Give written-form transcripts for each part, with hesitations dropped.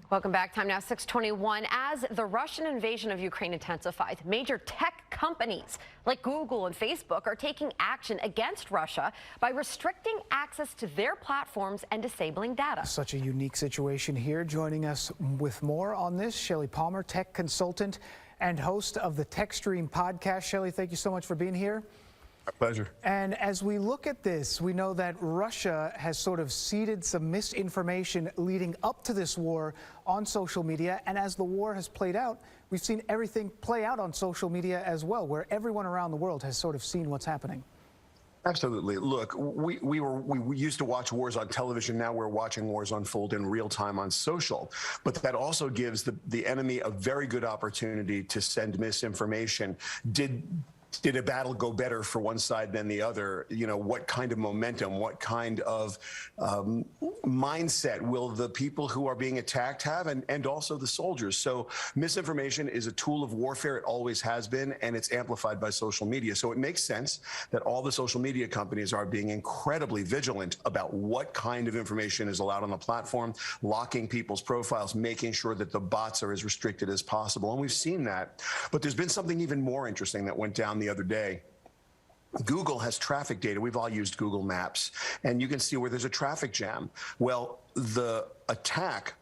Welcome back. Time now 6:21. As the Russian invasion of Ukraine intensifies, major tech companies like Google and Facebook are taking action against Russia by restricting access to their platforms and disabling data. Such a unique situation here. Joining us with more on this, Shelly Palmer, tech consultant and host of the TechStream podcast. Shelly, thank you so much for being here. My pleasure. And as we look at this, we know that Russia has sort of seeded some misinformation leading up to this war on social media. And as the war has played out, we've seen everything play out on social media as well, where everyone around the world has sort of seen what's happening. Absolutely. Look, we used to watch wars on television. Now we're watching wars unfold in real time on social. But that also gives the enemy a very good opportunity to send misinformation. Did a battle go better for one side than the other? You know, what kind of momentum, what kind of mindset will the people who are being attacked have, and also the soldiers? So misinformation is a tool of warfare. It always has been, and it's amplified by social media. So it makes sense that all the social media companies are being incredibly vigilant about what kind of information is allowed on the platform, locking people's profiles, making sure that the bots are as restricted as possible. And we've seen that. But there's been something even more interesting that went down the other day. Google has traffic data. We've all used Google Maps, and you can see where there's a traffic jam. Well, the attack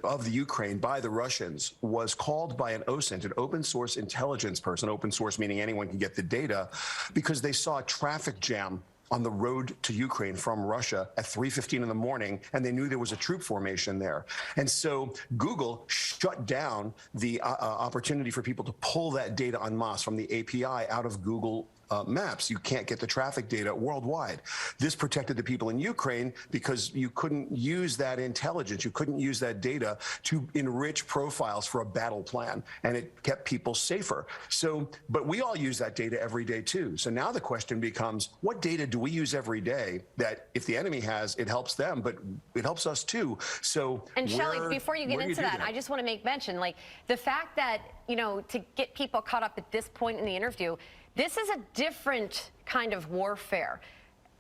of the Ukraine by the Russians was called by an OSINT, an open source intelligence person, open source meaning anyone can get the data, because they saw a traffic jam on the road to Ukraine from Russia at 3:15 in the morning, and they knew there was a troop formation there. And so Google shut down the opportunity for people to pull that data en masse from the API out of Google Maps. You can't get the traffic data worldwide. This protected the people in Ukraine because you couldn't use that intelligence. You couldn't use that data to enrich profiles for a battle plan, and it kept people safer. So, but we all use that data every day too. So now the question becomes, what data do we use every day that if the enemy has, it helps them, but it helps us too? So, and Shelly, before you get into that, I just want to make mention, like, the fact that, you know, to get people caught up at this point in the interview, this is a different kind of warfare.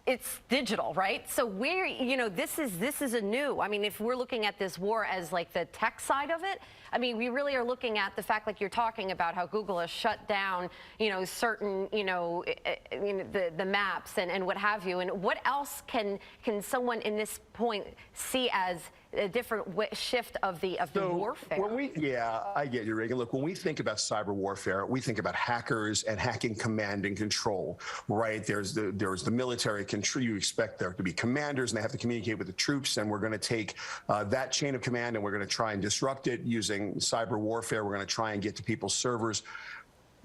It's digital, right? So we're, you know, this is a new, I mean, if we're looking at this war as like the tech side of it, I mean, we really are looking at the fact, like you're talking about, how Google has shut down, you know, certain, you know, the maps and what have you. And what else can someone in this point see as a different shift of the warfare? Yeah, I get you, Reagan. Look, when we think about cyber warfare, we think about hackers and hacking command and control, right? There's the military control. You expect there to be commanders, and they have to communicate with the troops, and we're going to take that chain of command, and we're going to try and disrupt it using cyber warfare. We're going to try and get to people's servers.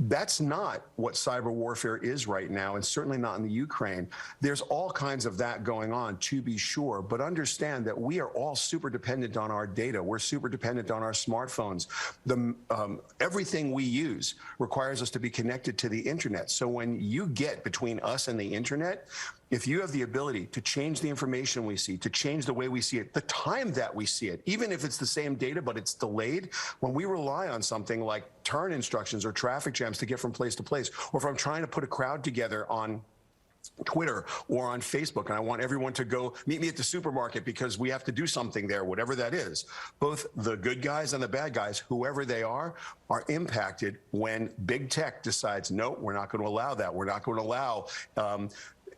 That's not what cyber warfare is right now, and certainly not in the Ukraine. There's all kinds of that going on, to be sure, but understand that we are all super dependent on our data. We're super dependent on our smartphones. Everything we use requires us to be connected to the internet. So when you get between us and the internet, if you have the ability to change the information we see, to change the way we see it, the time that we see it, even if it's the same data but it's delayed, when we rely on something like turn instructions or traffic jams to get from place to place, or if I'm trying to put a crowd together on Twitter or on Facebook, and I want everyone to go meet me at the supermarket because we have to do something there, whatever that is. Both the good guys and the bad guys, whoever they are impacted when big tech decides, no, we're not going to allow that. We're not going to allow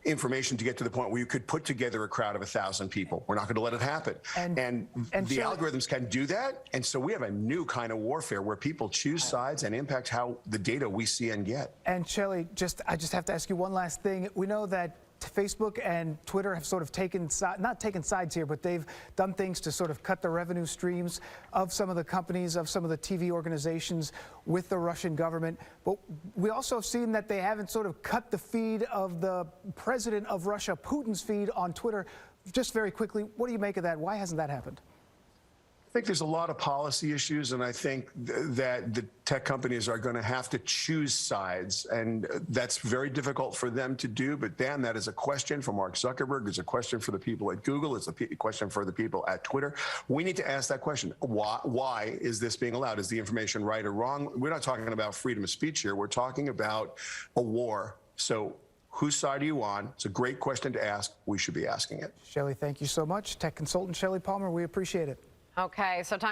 information to get to the point where you could put together a crowd of 1,000 people. We're not going to let it happen. And the algorithms can do that. And so we have a new kind of warfare where people choose sides and impact how the data we see and get. And Shelly, I just have to ask you one last thing. We know that Facebook and Twitter have sort of not taken sides here, but they've done things to sort of cut the revenue streams of some of the companies, of some of the TV organizations with the Russian government. But we also have seen that they haven't sort of cut the feed of the president of Russia, Putin's feed on Twitter. Just very quickly, what do you make of that? Why hasn't that happened? I think there's a lot of policy issues, and I think that the tech companies are going to have to choose sides, and that's very difficult for them to do. But Dan, that is a question for Mark Zuckerberg. It's a question for the people at Google. It's a question for the people at Twitter. We need to ask that question. Why is this being allowed? Is the information right or wrong? We're not talking about freedom of speech here. We're talking about a war. So whose side are you on? It's a great question to ask. We should be asking it. Shelly, thank you so much. Tech consultant Shelly Palmer, we appreciate it. Okay, so time